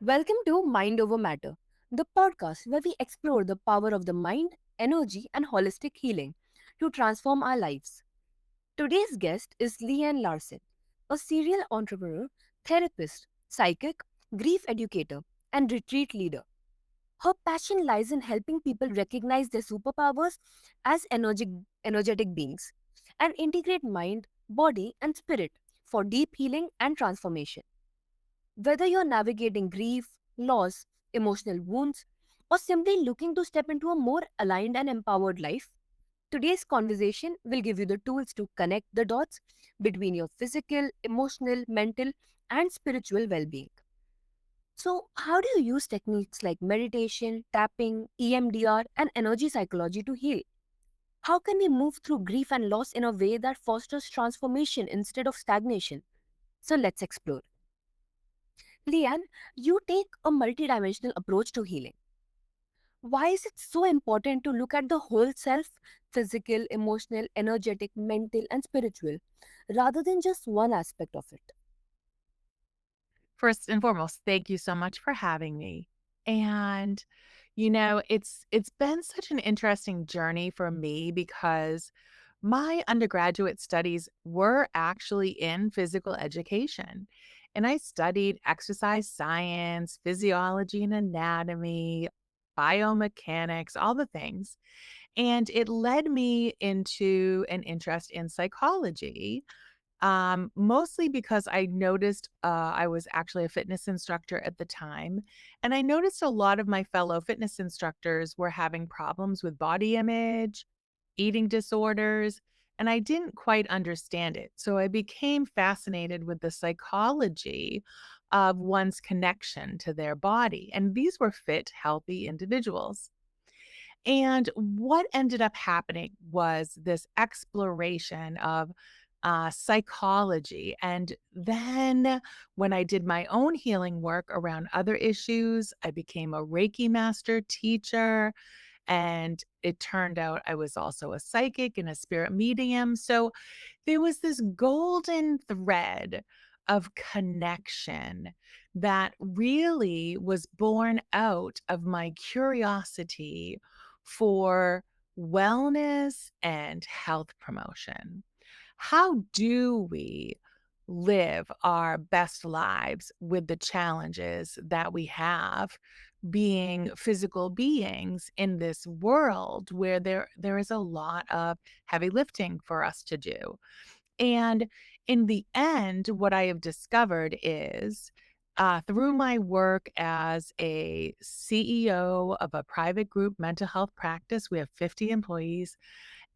Welcome to Mind Over Matter, the podcast where we explore the power of the mind, energy, and holistic healing to transform our lives. Today's guest is Leigh-Ann Larson, a serial entrepreneur, therapist, psychic, grief educator, and retreat leader. Her passion lies in helping people recognize their superpowers as energetic beings and integrate mind, body, and spirit for deep healing and transformation. Whether you're navigating grief, loss, emotional wounds, or simply looking to step into a more aligned and empowered life, today's conversation will give you the tools to connect the dots between your physical, emotional, mental, and spiritual well being. So, how do you use techniques like meditation, tapping, EMDR, and energy psychology to heal? How can we move through grief and loss in a way that fosters transformation instead of stagnation? So, let's explore. Leanne, you take a multidimensional approach to healing. Why is it so important to look at the whole self, physical, emotional, energetic, mental, and spiritual, rather than just one aspect of it? First and foremost, thank you so much for having me. And it's been such an interesting journey for me because my undergraduate studies were actually in physical education. And I studied exercise science, physiology and anatomy, biomechanics, all the things. And it led me into an interest in psychology, mostly because I noticed, I was actually a fitness instructor at the time, and I noticed a lot of my fellow fitness instructors were having problems with body image, eating disorders, and I didn't quite understand it. So I became fascinated with the psychology of one's connection to their body. And these were fit, healthy individuals. And what ended up happening was this exploration of psychology. And then when I did my own healing work around other issues, I became a Reiki master teacher. And it turned out I was also a psychic and a spirit medium. So there was this golden thread of connection that really was born out of my curiosity for wellness and health promotion. How do we live our best lives with the challenges that we have being physical beings in this world where there is a lot of heavy lifting for us to do? And in the end, what I have discovered is through my work as a CEO of a private group mental health practice, we have 50 employees,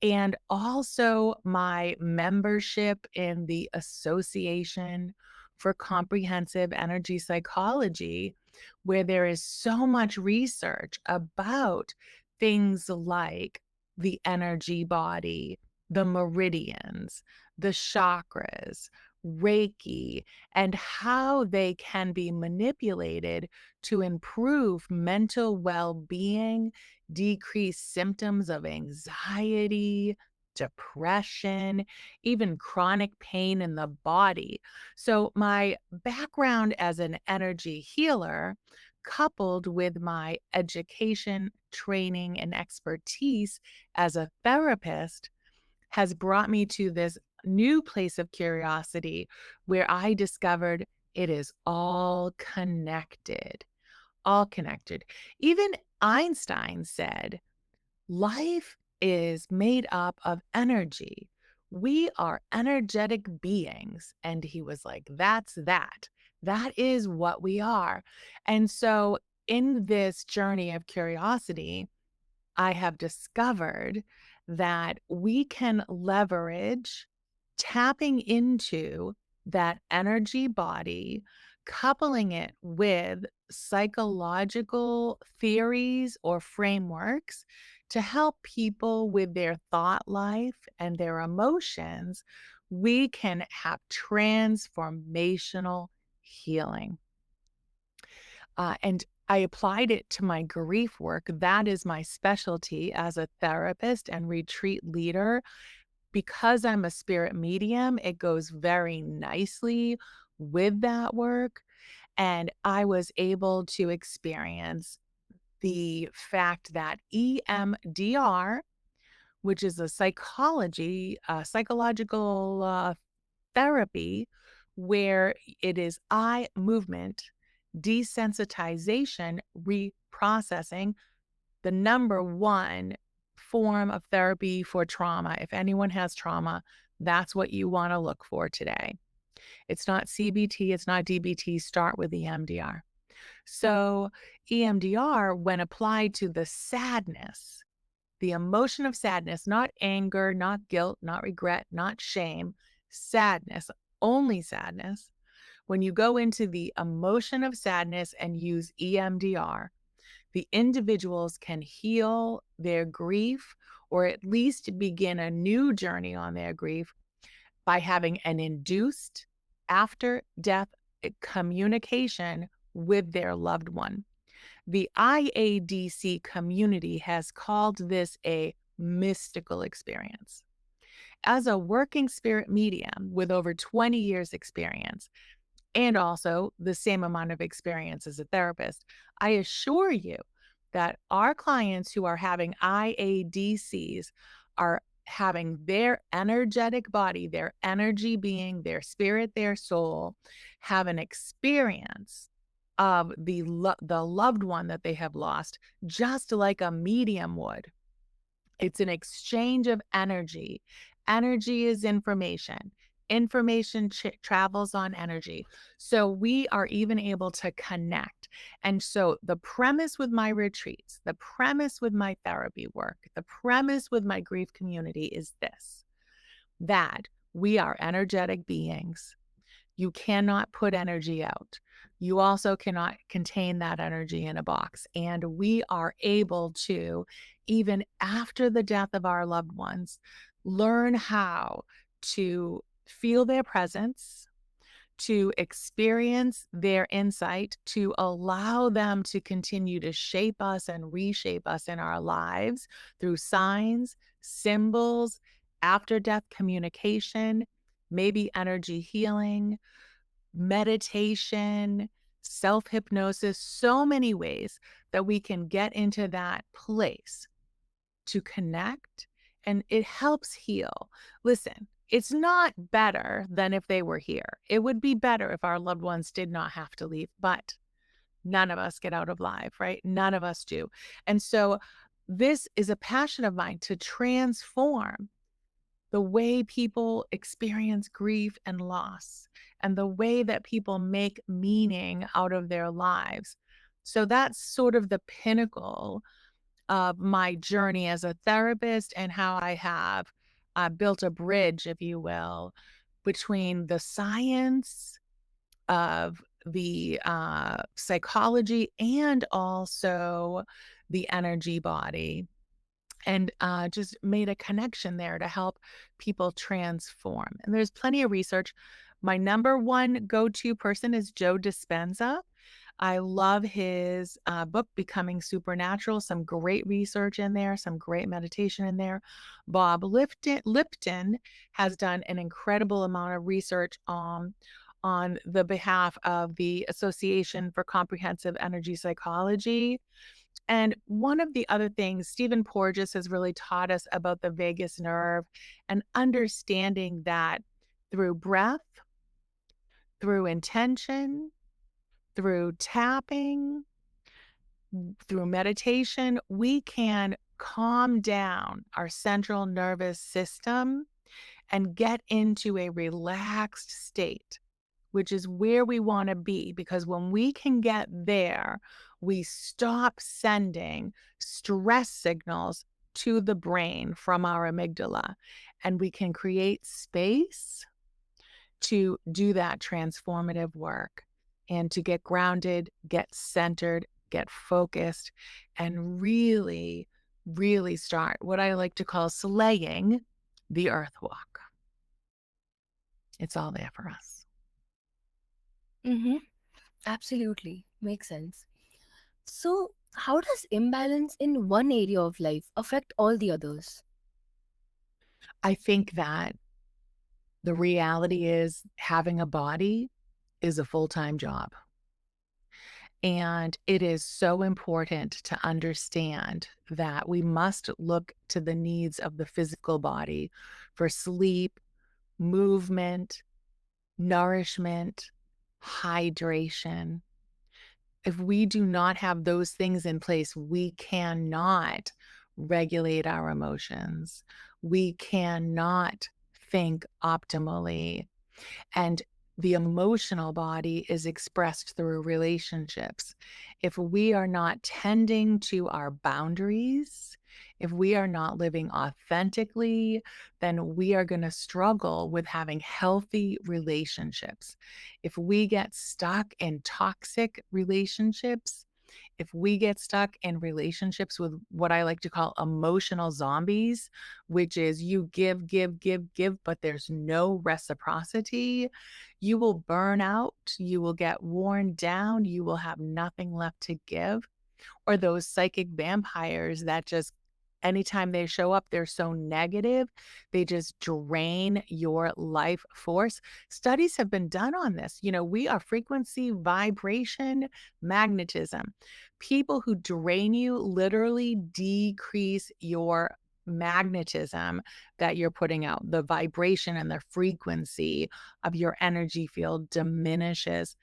and also my membership in the Association for Comprehensive Energy Psychology, where there is so much research about things like the energy body, the meridians, the chakras, Reiki, and how they can be manipulated to improve mental well being, decrease symptoms of anxiety, depression, even chronic pain in the body. So, my background as an energy healer, coupled with my education, training, and expertise as a therapist, has brought me to this new place of curiosity where I discovered it is all connected, all connected. Even Einstein said, life is made up of energy. We are energetic beings. And he was like, that's that. That is what we are. And so, in this journey of curiosity, I have discovered that we can leverage tapping into that energy body, coupling it with psychological theories or frameworks to help people with their thought life and their emotions. We can have transformational healing. And I applied it to my grief work. That is my specialty as a therapist and retreat leader. Because I'm a spirit medium, it goes very nicely with that work. And I was able to experience the fact that EMDR, which is a psychological therapy, where it is eye movement, desensitization, reprocessing, the number one form of therapy for trauma. If anyone has trauma, that's what you want to look for today. It's not CBT, it's not DBT. Start with EMDR. So, EMDR, when applied to the sadness, the emotion of sadness, not anger, not guilt, not regret, not shame, sadness, only sadness. When you go into the emotion of sadness and use EMDR, the individuals can heal their grief or at least begin a new journey on their grief by having an induced after death communication with their loved one. The IADC community has called this a mystical experience. As a working spirit medium with over 20 years experience, and also the same amount of experience as a therapist, I assure you that our clients who are having IADCs are having their energetic body, their energy being, their spirit, their soul, have an experience of the loved one that they have lost, just like a medium would. It's an exchange of energy. Energy is information. Information travels on energy. So we are even able to connect. And so the premise with my retreats, the premise with my therapy work, the premise with my grief community is this: that we are energetic beings. You cannot put energy out. You also cannot contain that energy in a box. And we are able to, even after the death of our loved ones, learn how to feel their presence, to experience their insight, to allow them to continue to shape us and reshape us in our lives through signs, symbols, after death communication, maybe energy healing, meditation, self hypnosis, so many ways that we can get into that place to connect, and it helps heal. Listen, it's not better than if they were here. It would be better if our loved ones did not have to leave, but none of us get out of life, right? None of us do. And so this is a passion of mine to transform the way people experience grief and loss and the way that people make meaning out of their lives. So that's sort of the pinnacle of my journey as a therapist and how I have built a bridge, if you will, between the science of the psychology and also the energy body, and just made a connection there to help people transform. And there's plenty of research. My number one go to person is Joe Dispenza. I love his book, Becoming Supernatural. Some great research in there, some great meditation in there. Bob Lipton has done an incredible amount of research on the behalf of the Association for Comprehensive Energy Psychology. And one of the other things, Stephen Porges has really taught us about the vagus nerve and understanding that through breath, through intention, through tapping, through meditation, we can calm down our central nervous system and get into a relaxed state, which is where we want to be. Because when we can get there, we stop sending stress signals to the brain from our amygdala, and we can create space to do that transformative work and to get grounded, get centered, get focused, and really, really start what I like to call slaying the earth walk. It's all there for us. Mm-hmm. Absolutely. Makes sense. So, how does imbalance in one area of life affect all the others? I think that the reality is having a body is a full-time job. And it is so important to understand that we must look to the needs of the physical body for sleep, movement, nourishment, hydration. If we do not have those things in place, we cannot regulate our emotions. We cannot think optimally. And the emotional body is expressed through relationships. If we are not tending to our boundaries, if we are not living authentically, then we are going to struggle with having healthy relationships. If we get stuck in toxic relationships, if we get stuck in relationships with what I like to call emotional zombies, which is you give, give, give, give, but there's no reciprocity, you will burn out, you will get worn down, you will have nothing left to give. Or those psychic vampires that just anytime they show up, they're so negative, they just drain your life force. Studies have been done on this. We are frequency, vibration, magnetism. People who drain you literally decrease your magnetism that you're putting out. The vibration and the frequency of your energy field diminishes.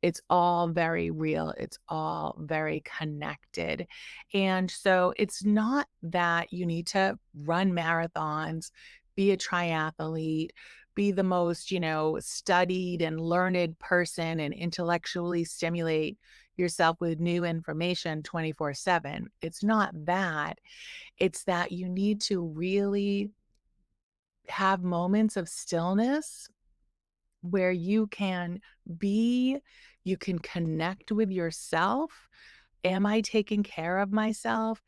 It's all very real. It's all very connected. And so it's not that you need to run marathons, be a triathlete, be the most, studied and learned person and intellectually stimulate yourself with new information 24/7. It's not that. It's that you need to really have moments of stillness where you can be, you can connect with yourself. Am I taking care of myself?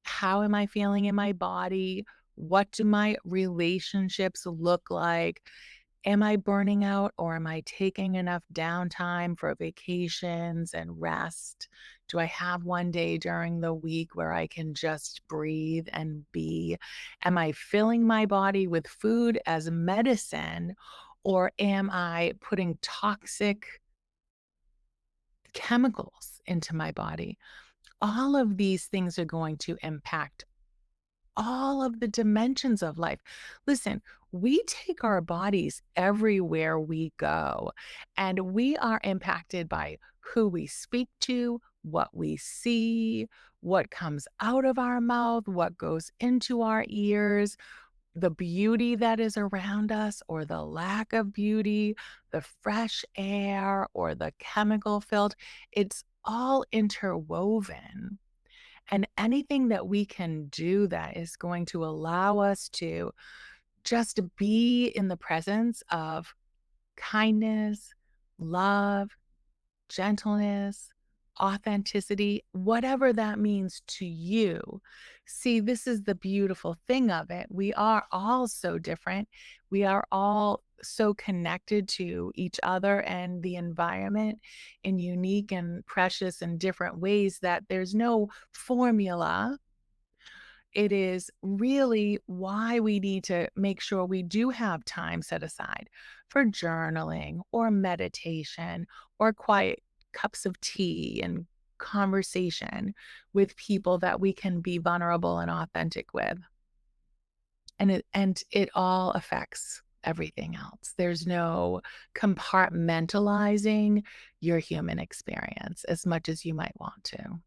How am I feeling in my body? What do my relationships look like? Am I burning out or am I taking enough downtime for vacations and rest? Do I have one day during the week where I can just breathe and be? Am I filling my body with food as medicine or am I putting toxic chemicals into my body? All of these things are going to impact all of the dimensions of life. Listen, we take our bodies everywhere we go, and we are impacted by who we speak to, what we see, what comes out of our mouth, what goes into our ears, the beauty that is around us or the lack of beauty, the fresh air or the chemical filled. It's all interwoven. And anything that we can do that is going to allow us to just be in the presence of kindness, love, gentleness, authenticity, whatever that means to you. See, this is the beautiful thing of it. We are all so different. We are all so connected to each other and the environment in unique and precious and different ways that there's no formula. It is really why we need to make sure we do have time set aside for journaling or meditation or quiet cups of tea and conversation with people that we can be vulnerable and authentic with. And it all affects everything else. There's no compartmentalizing your human experience as much as you might want to.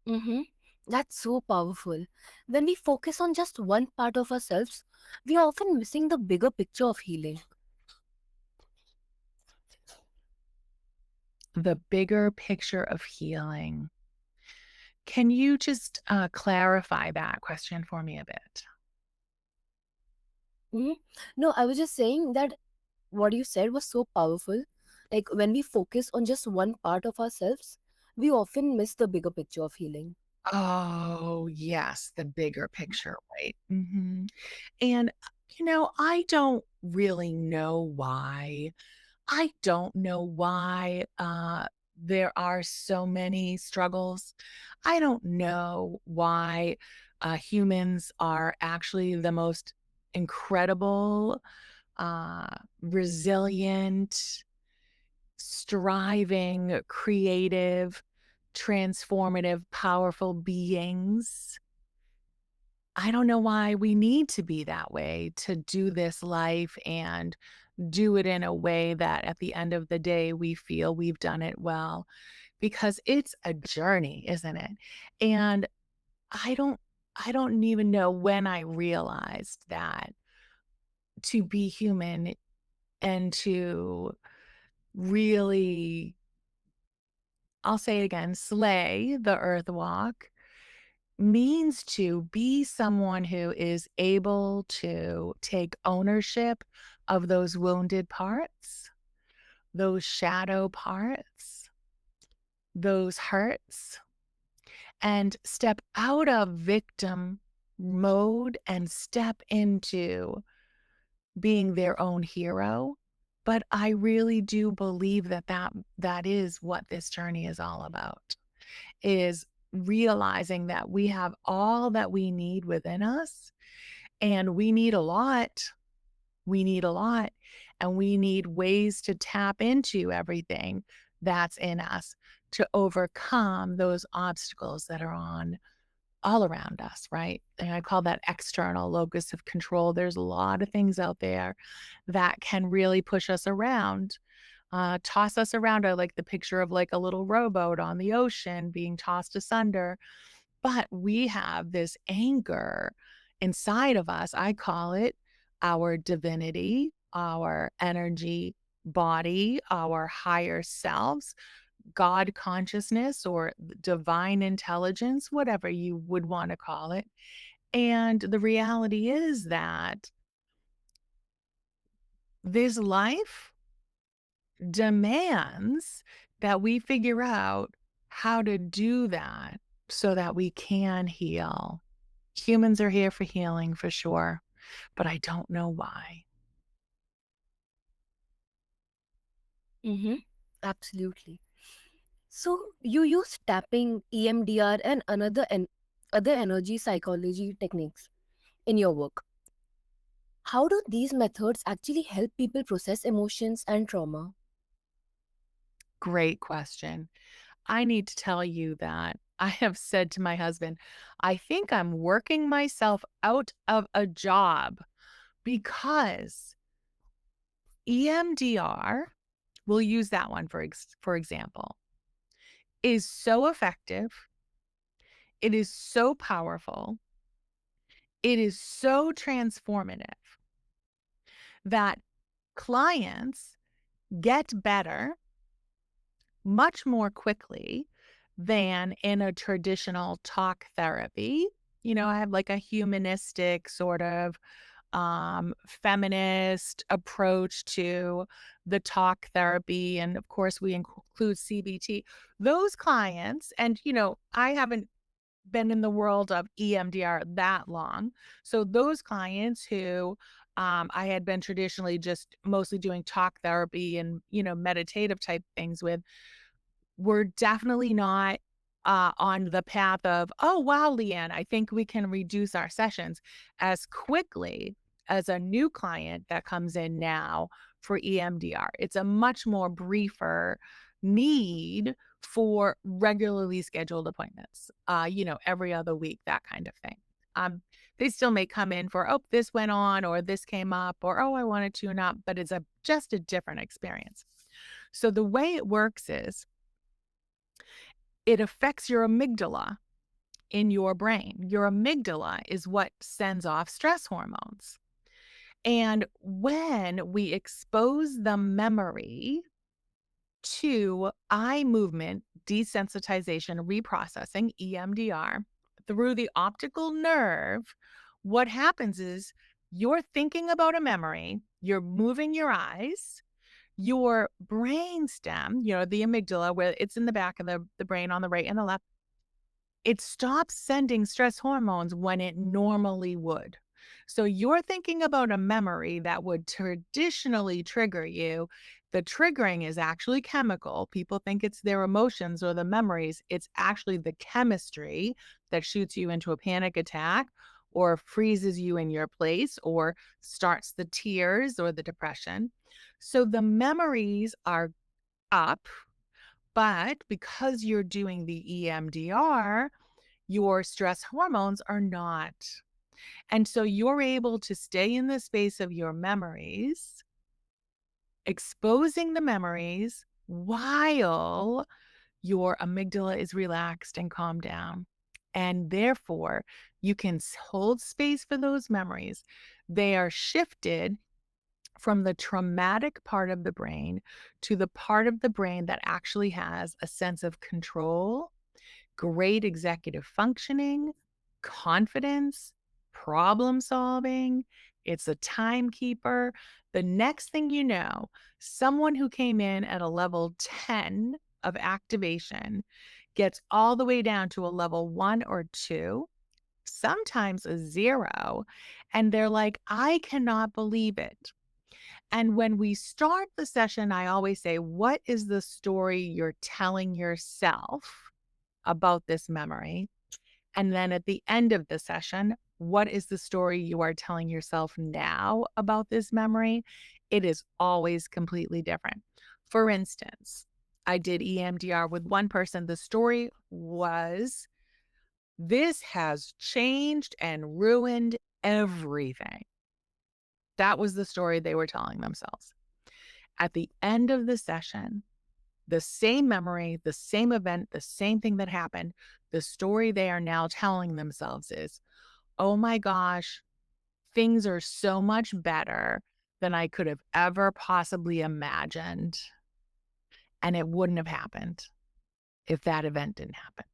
Mm-hmm. That's so powerful. When we focus on just one part of ourselves, we are often missing the bigger picture of healing. The bigger picture of healing. Can you just clarify that question for me a bit? Mhm. No, I was just saying that what you said was so powerful. Like when we focus on just one part of ourselves, we often miss the bigger picture of healing. Oh, yes, the bigger picture, right? And, I don't really know why. I don't know why there are so many struggles. I don't know why humans are actually the most incredible, resilient, striving, creative, transformative, powerful beings. I don't know why we need to be that way to do this life and do it in a way that at the end of the day we feel we've done it well, because it's a journey, isn't it? And I don't I don't even know when I realized that to be human and to really, I'll say it again, slay the earth walk means to be someone who is able to take ownership of those wounded parts, those shadow parts, those hurts, and step out of victim mode and step into being their own hero. But I really do believe that that is what this journey is all about, is realizing that we have all that we need within us, and we need a lot. We need a lot, and we need ways to tap into everything that's in us to overcome those obstacles that are on all around us, right? And I call that external locus of control. There's a lot of things out there that can really push us around, toss us around. I like the picture of like a little rowboat on the ocean being tossed asunder. But we have this anger inside of us. I call it our divinity, our energy body, our higher selves, God consciousness or divine intelligence, whatever you would want to call it. And the reality is that this life demands that we figure out how to do that so that we can heal. Humans are here for healing for sure, but I don't know why. Mm-hmm. Absolutely. So you use tapping, EMDR, and other energy psychology techniques in your work. How do these methods actually help people process emotions and trauma? Great question. I need to tell you that I have said to my husband, I think I'm working myself out of a job because EMDR, we'll use that one for example, is so effective. It is so powerful. It is so transformative that clients get better much more quickly than in a traditional talk therapy. You know, I have like a humanistic sort of feminist approach to the talk therapy. And of course, we include CBT. Those clients, and I haven't been in the world of EMDR that long. So those clients who I had been traditionally just mostly doing talk therapy and, meditative type things with, we're definitely not on the path of, oh, wow, Leigh-Ann, I think we can reduce our sessions as quickly as a new client that comes in now for EMDR. It's a much more briefer need for regularly scheduled appointments, every other week, that kind of thing. They still may come in for, oh, this went on or this came up or, oh, I wanted to not, but it's just a different experience. So the way it works is it affects your amygdala in your brain. Your amygdala is what sends off stress hormones. And when we expose the memory to eye movement desensitization reprocessing, EMDR, through the optical nerve, what happens is you're thinking about a memory, you're moving your eyes, your brain stem, the amygdala, where it's in the back of the brain on the right and the left, it stops sending stress hormones when it normally would. So you're thinking about a memory that would traditionally trigger you. The triggering is actually chemical. People think it's their emotions or the memories. It's actually the chemistry that shoots you into a panic attack or freezes you in your place or starts the tears or the depression. So the memories are up, but because you're doing the EMDR, your stress hormones are not. And so you're able to stay in the space of your memories, exposing the memories while your amygdala is relaxed and calmed down. And therefore, you can hold space for those memories. They are shifted from the traumatic part of the brain to the part of the brain that actually has a sense of control, great executive functioning, confidence, problem solving. It's a timekeeper. The next thing you know, someone who came in at a level 10 of activation gets all the way down to a level 1 or 2, sometimes a 0. And they're like, I cannot believe it. And when we start the session, I always say, what is the story you're telling yourself about this memory? And then at the end of the session, what is the story you are telling yourself now about this memory? It is always completely different. For instance, I did EMDR with one person. The story was, this has changed and ruined everything. That was the story they were telling themselves. At the end of the session, the same memory, the same event, the same thing that happened, the story they are now telling themselves is, oh my gosh, things are so much better than I could have ever possibly imagined. And it wouldn't have happened if that event didn't happen.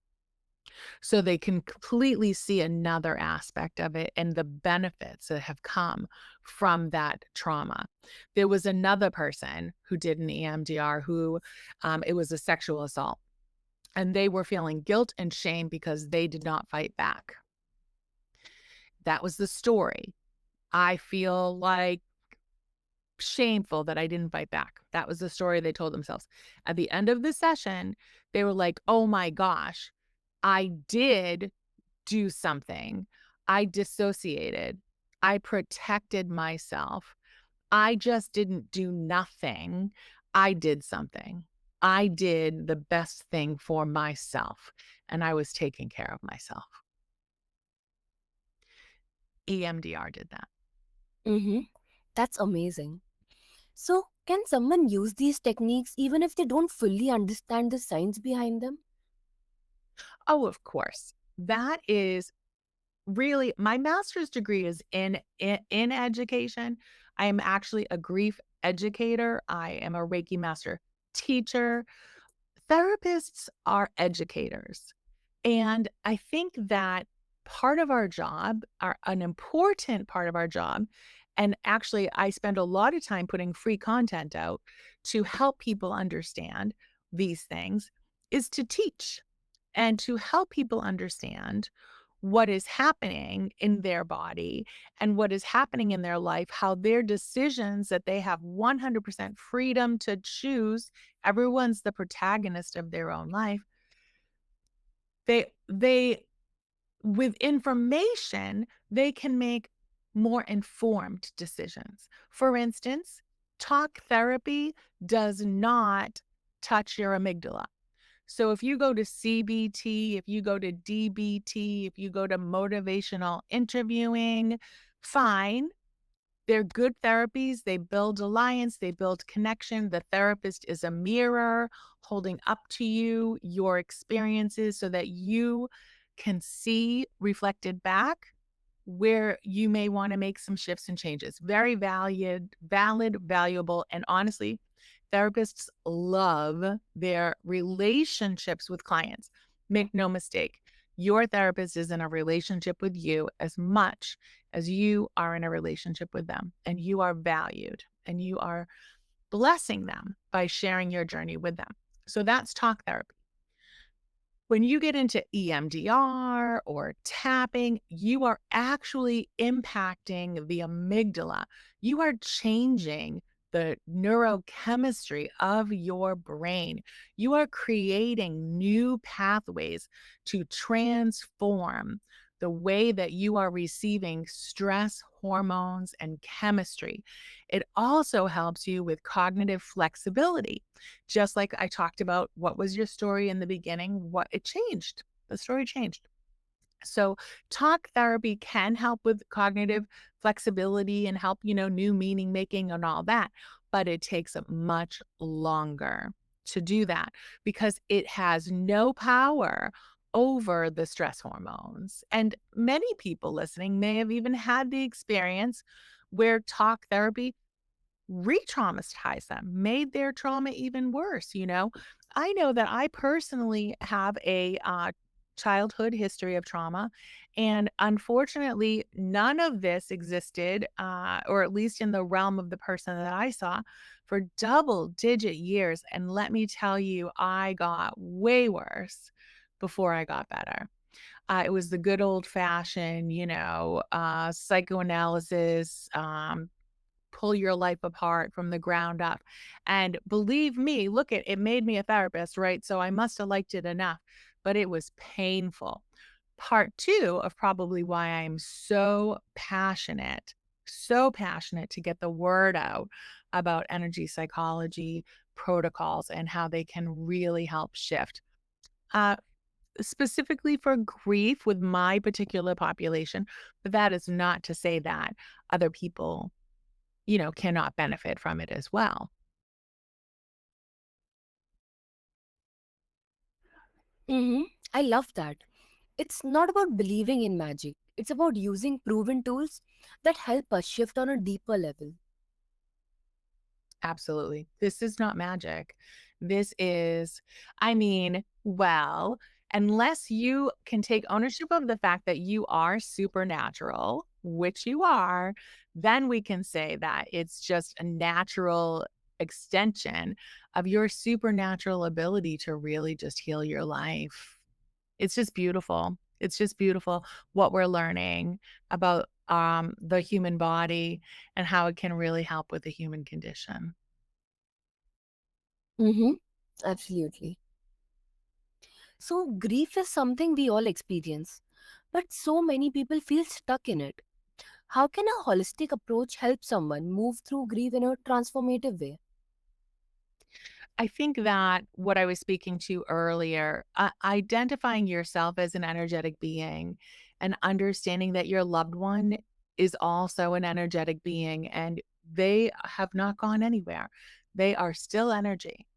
So they can completely see another aspect of it and the benefits that have come from that trauma. There was another person who did an EMDR who it was a sexual assault, and they were feeling guilt and shame because they did not fight back. That was the story. I feel like shameful that I didn't fight back. That was the story they told themselves. At the end of the session, they were like, oh my gosh, I did do something. I dissociated. I protected myself. I just didn't do nothing. I did something. I did the best thing for myself, and I was taking care of myself. EMDR did that. Mm-hmm. That's amazing. So, can someone use these techniques even if they don't fully understand the science behind them? Oh, of course. That is really my master's degree is in education. I am actually a grief educator. I am a Reiki master teacher. Therapists are educators. And I think that part of our job, an important part of our job, and actually I spend a lot of time putting free content out to help people understand these things, is to teach and to help people understand what is happening in their body and what is happening in their life, how their decisions that they have 100% freedom to choose. Everyone's the protagonist of their own life. They with information, they can make more informed decisions. For instance, talk therapy does not touch your amygdala. So if you go to CBT, if you go to DBT, if you go to motivational interviewing, fine. They're good therapies. They build alliance, they build connection. The therapist is a mirror holding up to you your experiences so that you can see reflected back where you may want to make some shifts and changes. Very valid, valuable, and honestly, therapists love their relationships with clients. Make no mistake, your therapist is in a relationship with you as much as you are in a relationship with them, and you are valued and you are blessing them by sharing your journey with them. So that's talk therapy. When you get into EMDR or tapping, you are actually impacting the amygdala. You are changing the neurochemistry of your brain. You are creating new pathways to transform the way that you are receiving stress, hormones, and chemistry. It also helps you with cognitive flexibility. Just like I talked about, what was your story in the beginning? What it changed. The story changed. So, talk therapy can help with cognitive flexibility and help, new meaning making and all that. But it takes much longer to do that because it has no power over the stress hormones. And many people listening may have even had the experience where talk therapy re-traumatized them, made their trauma even worse. I know that I personally have a childhood history of trauma, and unfortunately, none of this existed, or at least in the realm of the person that I saw, for double-digit years. And let me tell you, I got way worse before I got better. It was the good old-fashioned, psychoanalysis, pull your life apart from the ground up. And believe me, look at it made me a therapist, right? So I must have liked it enough, but it was painful. Part two of probably why I'm so passionate to get the word out about energy psychology protocols and how they can really help shift. Uh, Specifically for grief with my particular population, but that is not to say that other people cannot benefit from it as well. Mm-hmm. I love that. It's not about believing in magic, it's about using proven tools that help us shift on a deeper level. Absolutely. This is not magic. This is, I mean, well, unless you can take ownership of the fact that you are supernatural, which you are, then we can say that it's just a natural extension of your supernatural ability to really just heal your life. It's just beautiful. It's just beautiful what we're learning about the human body and how it can really help with the human condition. Mm-hmm. Absolutely. So, grief is something we all experience, but so many people feel stuck in it. How can a holistic approach help someone move through grief in a transformative way? I think that what I was speaking to earlier, identifying yourself as an energetic being and understanding that your loved one is also an energetic being and they have not gone anywhere. They are still energy.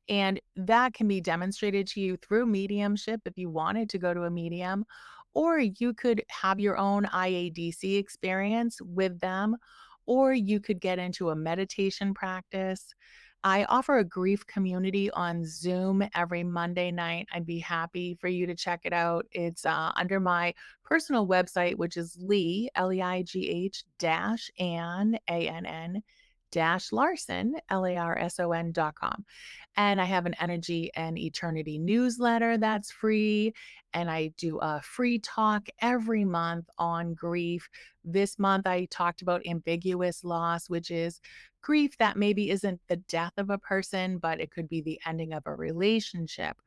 And that can be demonstrated to you through mediumship if you wanted to go to a medium, or you could have your own IADC experience with them, or you could get into a meditation practice. I offer a grief community on Zoom every Monday night. I'd be happy for you to check it out. It's under my personal website, which is Leigh, Leigh dash Ann, ANN dash Larson, LARSON.com. And I have an energy and eternity newsletter that's free. And I do a free talk every month on grief. This month, I talked about ambiguous loss, which is grief that maybe isn't the death of a person, but it could be the ending of a relationship,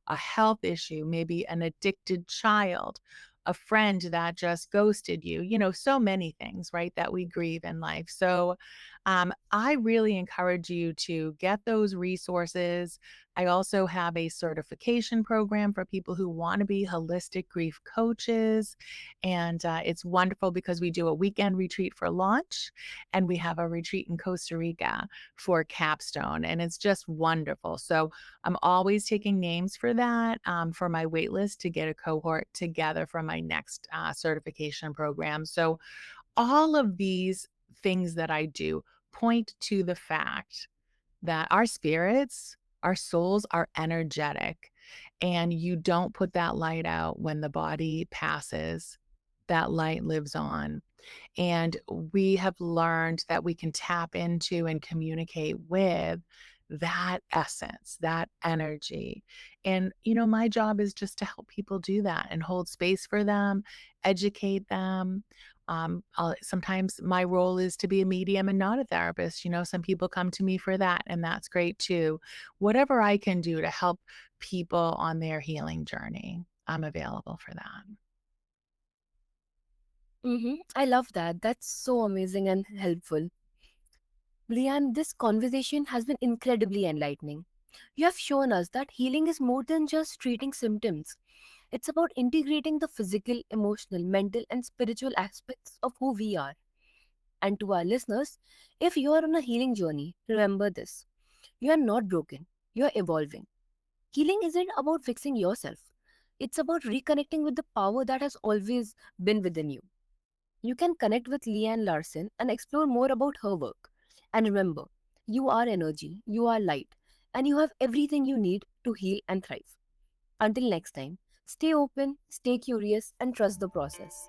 a health issue, maybe an addicted child, a friend that just ghosted you, so many things, right, that we grieve in life. So I really encourage you to get those resources. I also have a certification program for people who want to be holistic grief coaches. And it's wonderful because we do a weekend retreat for launch and we have a retreat in Costa Rica for capstone. And it's just wonderful. So I'm always taking names for that for my wait list to get a cohort together for my next certification program. So all of these things that I do point to the fact that our spirits, our souls are energetic, and you don't put that light out when the body passes. That light lives on. And we have learned that we can tap into and communicate with that essence, that energy. And, my job is just to help people do that and hold space for them, educate them. Sometimes my role is to be a medium and not a therapist. Some people come to me for that, and that's great too. Whatever I can do to help people on their healing journey, I'm available for that. I love that. That's so amazing and helpful. Leanne, this conversation has been incredibly enlightening. You have shown us that healing is more than just treating symptoms. It's about integrating the physical, emotional, mental, and spiritual aspects of who we are. And to our listeners, if you are on a healing journey, remember this: you are not broken, you are evolving. Healing isn't about fixing yourself, it's about reconnecting with the power that has always been within you. You can connect with Leigh-Ann Larson and explore more about her work. And remember, you are energy, you are light, and you have everything you need to heal and thrive. Until next time, stay open, stay curious, and trust the process.